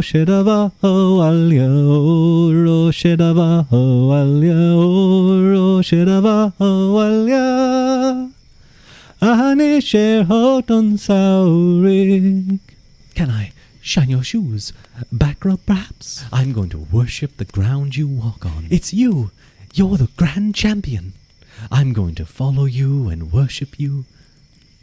Roshidava Alya Roshidava Alya Roshidava Alya Anisher Hotun Saurik. Can I shine your shoes? Back rub, perhaps? I'm going to worship the ground you walk on. It's you. You're the grand champion. I'm going to follow you and worship you.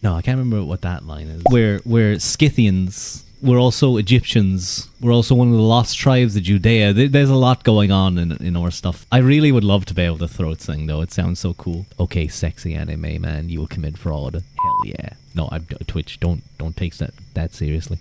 No, I can't remember what that line is. We're Scythians. We're also Egyptians. We're also one of the lost tribes of Judea. There's a lot going on in our stuff. I really would love to be able to throat sing, though. It sounds so cool. Okay, sexy anime man, you will commit fraud. Hell yeah. No, I'm Twitch. Don't take that seriously.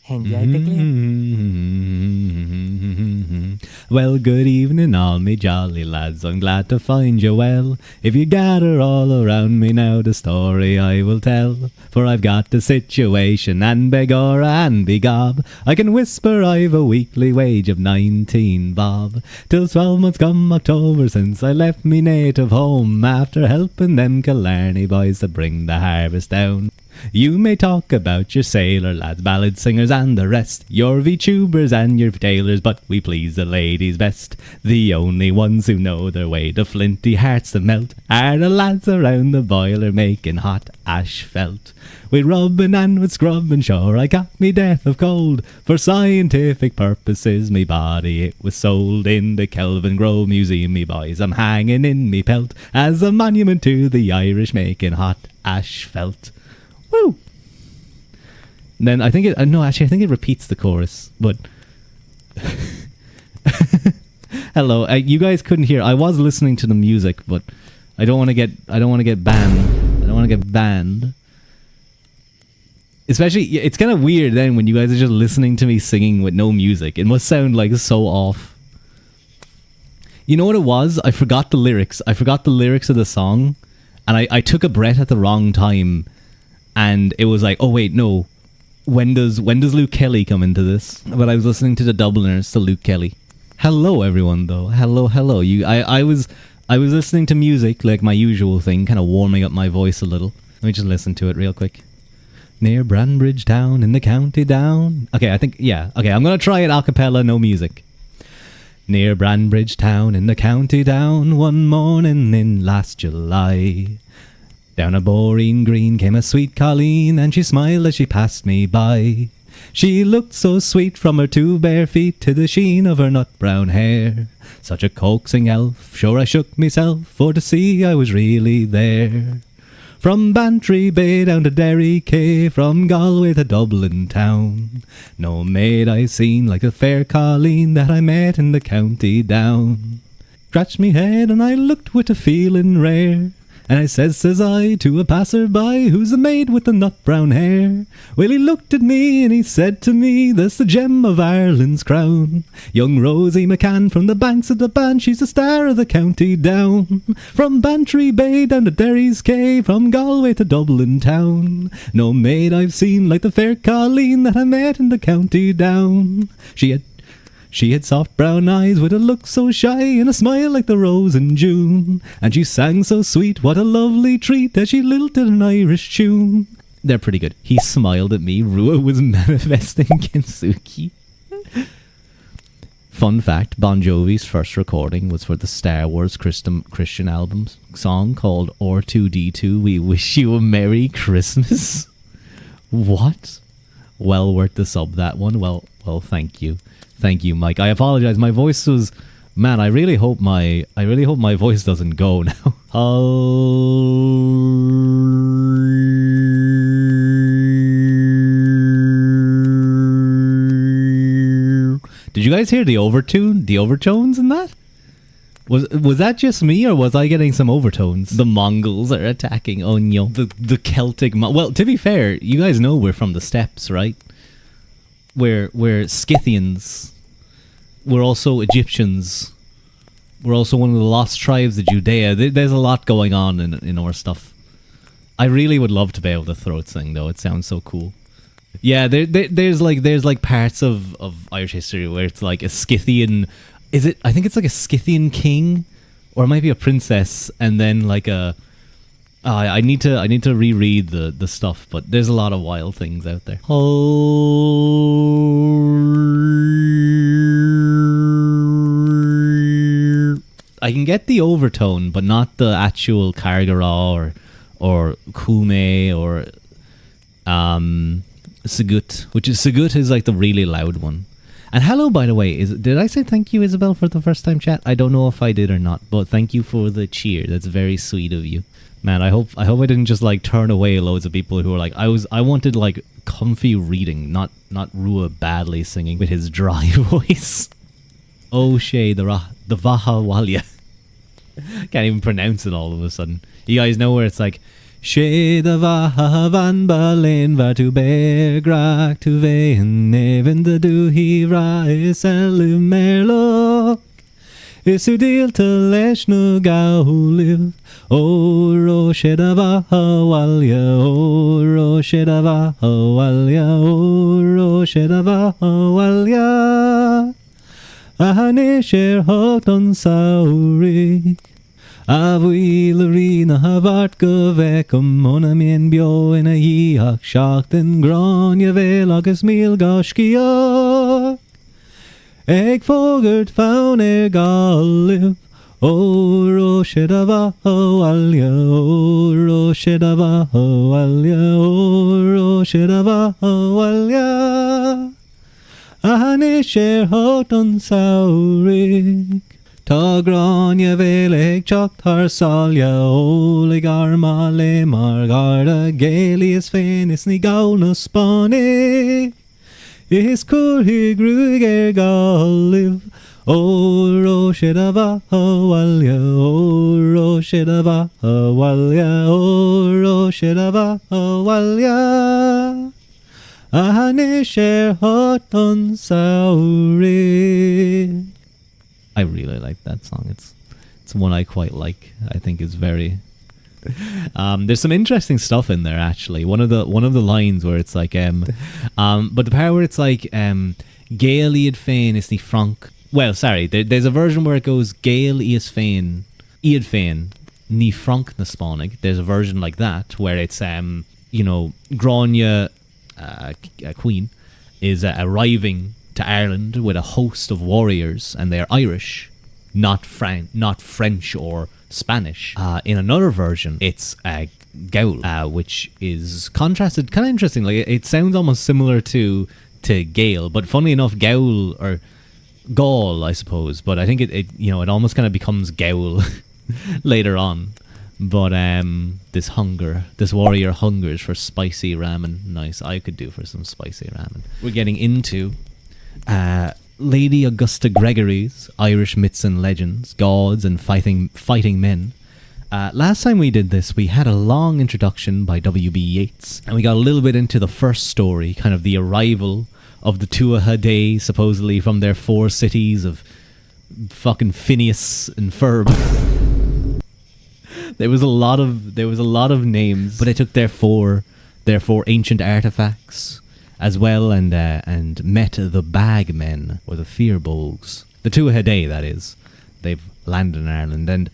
Well, good evening, all me jolly lads. I'm glad to find you well. If you gather all around me now, the story I will tell. For I've got the situation, and begorra and begob, I can whisper I've a weekly wage of 19 bob. Till 12 months come October since I left me native home, after helping them Killarney boys to bring the harvest down. You may talk about your sailor lads, ballad singers and the rest, your Vtubers and your tailors, but we please the ladies best. The only ones who know their way to flinty hearts to melt are the lads around the boiler making hot ash felt. With rubbing and with scrubbing, sure I got me death of cold. For scientific purposes me body it was sold in the Kelvin Grove Museum, me boys. I'm hanging in me pelt as a monument to the Irish making hot ash felt. Woo! Then I think I think it repeats the chorus, but hello, you guys couldn't hear. I was listening to the music, but I don't want to get banned. Especially, it's kind of weird then when you guys are just listening to me singing with no music. It must sound like so off. You know what it was? I forgot the lyrics. I forgot the lyrics of the song, and I took a breath at the wrong time. And it was like, oh wait, no. When does Luke Kelly come into this? But I was listening to the Dubliners, to Luke Kelly. Hello, everyone, though. Hello. I was listening to music, like my usual thing, kind of warming up my voice a little. Let me just listen to it real quick. Near Branbridge Town in the County Down. Okay, I'm gonna try it a cappella, no music. Near Branbridge Town in the County Down, one morning in last July. Down a Boreen Green came a sweet Colleen, and she smiled as she passed me by. She looked so sweet from her 2 bare feet to the sheen of her nut brown hair. Such a coaxing elf, sure I shook myself for to see I was really there. From Bantry Bay down to Derry Quay, from Galway to Dublin town, no maid I seen like the fair Colleen that I met in the County Down. Scratched me head and I looked with a feeling rare, and I says I to a passer-by, who's a maid with the nut-brown hair? Well, he looked at me and he said to me, that's the gem of Ireland's crown. Young Rosie McCann from the banks of the Bann, she's the star of the County Down. From Bantry Bay down to Derry's Quay, from Galway to Dublin town, no maid I've seen like the fair Colleen that I met in the County Down. She had soft brown eyes with a look so shy and a smile like the rose in June. And she sang so sweet, what a lovely treat, as she lilted an Irish tune. They're pretty good. He smiled at me. Ruadh was manifesting Genzuki. Fun fact, Bon Jovi's first recording was for the Star Wars Christian album song called R2D2, We Wish You a Merry Christmas. What? Well worth the sub, that one. Well, thank you. Thank you, Mike. I apologize. My voice was... Man, I really hope my voice doesn't go now. Did you guys hear the overtune? The overtones in that? Was that just me, or was I getting some overtones? The Mongols are attacking Onyo. The Celtic... Well, to be fair, you guys know we're from the steppes, right? We're Scythians. We're also Egyptians. We're also one of the lost tribes of Judea. There's a lot going on in our stuff. I really would love to be able to throat sing, though. It sounds so cool. Yeah, there's like parts of Irish history where it's like a Scythian... Is it? I think it's like a Scythian king, or it might be a princess, and then like a... I need to reread the stuff, but there's a lot of wild things out there. Oh. I can get the overtone, but not the actual Kargara or Kume or Sagut, which is Sagut is like the really loud one. And hello, by the way, did I say thank you, Isabel, for the first time chat? I don't know if I did or not, but thank you for the cheer. That's very sweet of you. Man, I hope I didn't just like turn away loads of people who were like, I wanted like comfy reading, not Ruadh badly singing with his dry voice. Oh Shay the Vahawalia. Can't even pronounce it all of a sudden. You guys know where it's like Shay the Vahavan Balain Vtuber Grak to Vein Neven the Duhi Rais Merlo Isudil to Leshnu Gauliv Oro Shedava Hawalia Oro Shedava Hawalia Oro Shedava Hawalia Ahane Sher Hoton Saurik Avui Lorina Havart Govecum Monamien Bio in a Yiach Shachten Granja Velagus Mil Goshkia Eg Fogert Faun Galliv Oro Shedava Hoalia Oro Shedava Hoalia Oro Shedava Hoalia Ahane Sher Hoton Saurik Ta grania veleg choktar salja olig armale margarda gelius fenis ni gaunus spani is kurhi gruger galliv oro shedava hawalja oro shedava hawalja oro shedava hawalja ahane sher hoton sauri. I really like that song. It's one I quite like. I think it's very. There's some interesting stuff in there actually. One of the lines where it's like but the part where it's like Gael iad fein is ni frank. Well, sorry. There's a version where it goes Gael iad fein ni frank na spánig. There's a version like that where it's Grania Queen is arriving to Ireland with a host of warriors, and they're Irish, not French or Spanish. In another version, it's Gael, which is contrasted, kind of interesting. Like it sounds almost similar to Gael, but funny enough, Gael or Gaul, I suppose. But I think it almost kind of becomes Gael later on. But this warrior hungers for spicy ramen. Nice, I could do for some spicy ramen. We're getting into Lady Augusta Gregory's Irish Myths and Legends, Gods and Fighting Men. Last time we did this, we had a long introduction by W.B. Yeats, and we got a little bit into the first story, kind of the arrival of the Tuatha Dé, supposedly from their 4 cities of fucking Phineas and Ferb. There was a lot of names, but they took their four ancient artifacts as well, and met the Bagmen, or the Firbolgs. The Tuatha Dé, that is. They've landed in Ireland, and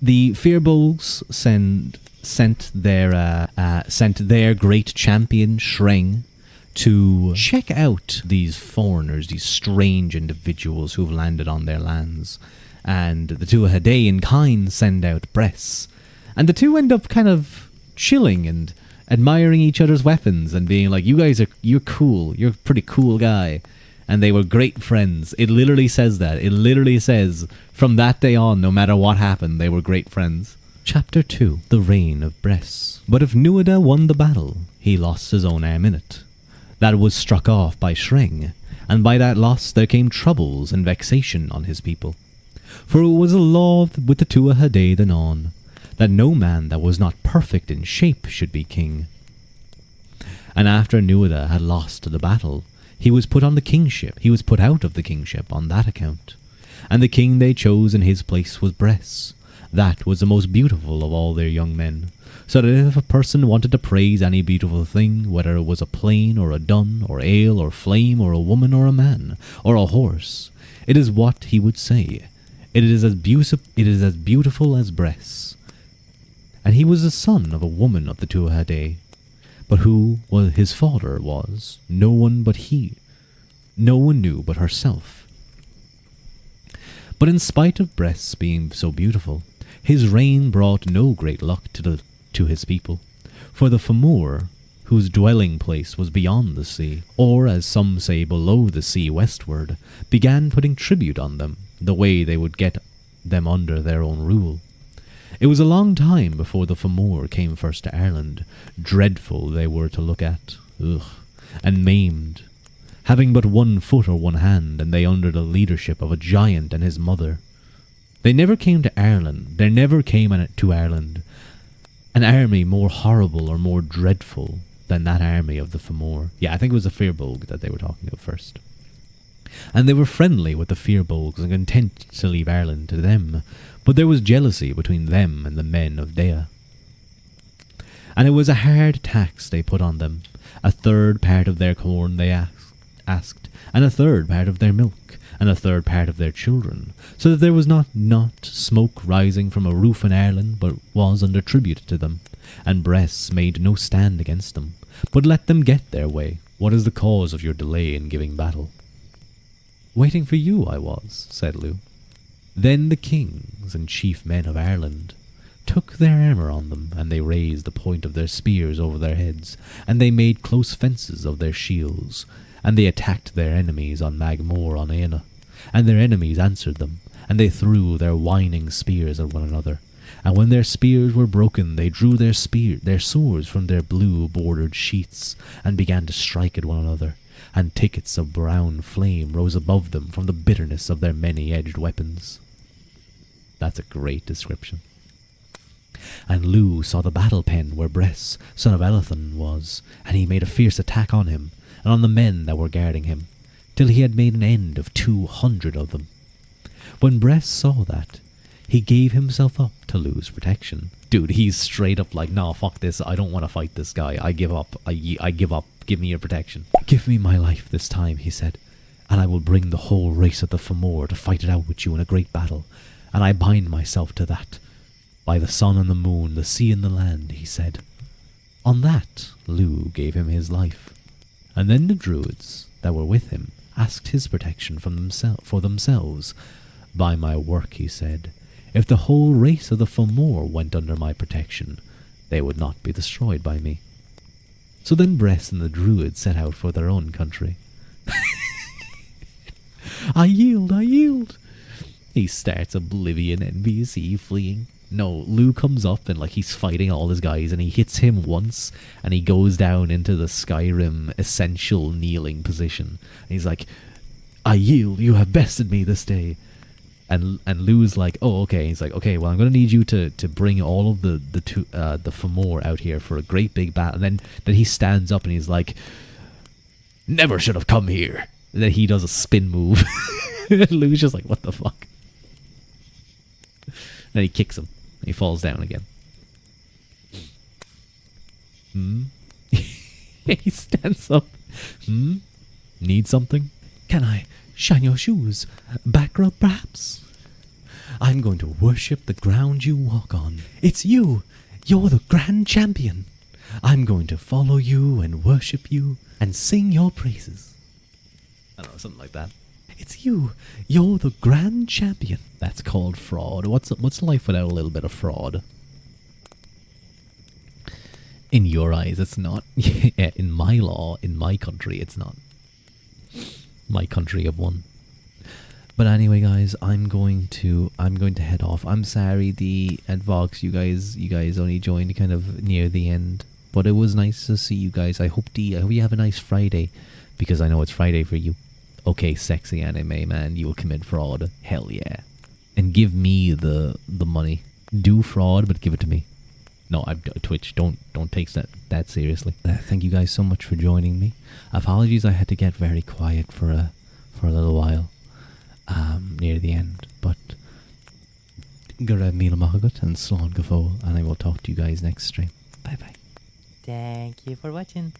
the Firbolgs sent their great champion Shreng to check out these foreigners, these strange individuals who've landed on their lands. And the Tuatha Dé in kind send out Bress, and the two end up kind of chilling and admiring each other's weapons and being like, you're cool, you're a pretty cool guy. And they were great friends. It literally says that. It literally says, from that day on, no matter what happened, they were great friends. Chapter 2. The Reign of Bress. But if Nuada won the battle, he lost his own arm in it. That was struck off by Shreng, and by that loss there came troubles and vexation on his people. For it was a law with the Tuatha Dé then on, that no man that was not perfect in shape should be king. And after Nuada had lost the battle, he was put on the kingship. He was put out of the kingship on that account. And the king they chose in his place was Bress. That was the most beautiful of all their young men. So that if a person wanted to praise any beautiful thing, whether it was a plain or a dun, or ale or flame, or a woman or a man, or a horse, it is what he would say. It is as beautiful as Bress. And he was the son of a woman of the Tuatha Dé. But who his father was, no one knew but herself. But in spite of breasts being so beautiful, his reign brought no great luck to his people. For the Fomor, whose dwelling place was beyond the sea, or as some say below the sea westward, began putting tribute on them, the way they would get them under their own rule. It was a long time before the Fomor came first to Ireland. Dreadful they were to look at, and maimed, having but 1 foot or 1 hand, and they under the leadership of a giant and his mother. They never came to Ireland. There never came to Ireland an army more horrible or more dreadful than that army of the Fomor. Yeah, I think it was the Firbolg that they were talking of first. And they were friendly with the Firbolgs and content to leave Ireland to them, but there was jealousy between them and the men of Dea. And it was a hard tax they put on them. 1/3 part of their corn they asked, and 1/3 part of their milk, and 1/3 part of their children, so that there was not smoke rising from a roof in Ireland, but was under tribute to them, and breasts made no stand against them, but let them get their way. What is the cause of your delay in giving battle? Waiting for you I was, said Lugh. Then the kings and chief men of Ireland took their armour on them, and they raised the point of their spears over their heads, and they made close fences of their shields, and they attacked their enemies on Magmore on Aina, and their enemies answered them, and they threw their whining spears at one another. And when their spears were broken, they drew their swords from their blue-bordered sheaths, and began to strike at one another, and tickets of brown flame rose above them from the bitterness of their many-edged weapons. That's a great description. And Lugh saw the battle pen where Bress, son of Elathan, was, and he made a fierce attack on him, and on the men that were guarding him, till he had made an end of 200 of them. When Bress saw that, he gave himself up to Lugh's protection. Dude, he's straight up like, nah, fuck this, I don't want to fight this guy, I give up, I give up, give me your protection. Give me my life this time, he said, and I will bring the whole race of the Fomor to fight it out with you in a great battle, and I bind myself to that. By the sun and the moon, the sea and the land, he said. On that, Lugh gave him his life. And then the druids that were with him asked his protection for themselves. By my work, he said, if the whole race of the Fomor went under my protection, they would not be destroyed by me. So then Bress and the druids set out for their own country. I yield, I yield. He starts Oblivion, NBC fleeing. No, Lugh comes up and like he's fighting all his guys and he hits him once and he goes down into the Skyrim essential kneeling position. And he's like, I yield, you have bested me this day. And Lugh's like, oh, okay. He's like, okay, well, I'm going to need you to bring all of the Fomor out here for a great big battle. And then he stands up and he's like, never should have come here. And then he does a spin move. Lugh's just like, what the fuck? Then he kicks him. And he falls down again. He stands up. Need something? Can I shine your shoes? Back rub, perhaps? I'm going to worship the ground you walk on. It's you. You're the grand champion. I'm going to follow you and worship you and sing your praises. I don't know, something like that. It's you. You're the grand champion. That's called fraud. What's life without a little bit of fraud? In your eyes, it's not. In my law, in my country, it's not. My country of one. But anyway, guys, I'm going to head off. I'm sorry, the Advox, you guys only joined kind of near the end, but it was nice to see you guys. I hope you have a nice Friday, because I know it's Friday for you. Okay, sexy anime man, you will commit fraud. Hell yeah. And give me the money. Do fraud, but give it to me. No, Twitch, don't take that seriously. Thank you guys so much for joining me. Apologies, I had to get very quiet for a little while near the end, but Gareb Mil Mahagut and Slán Gafol, and I will talk to you guys next stream. Bye bye. Thank you for watching.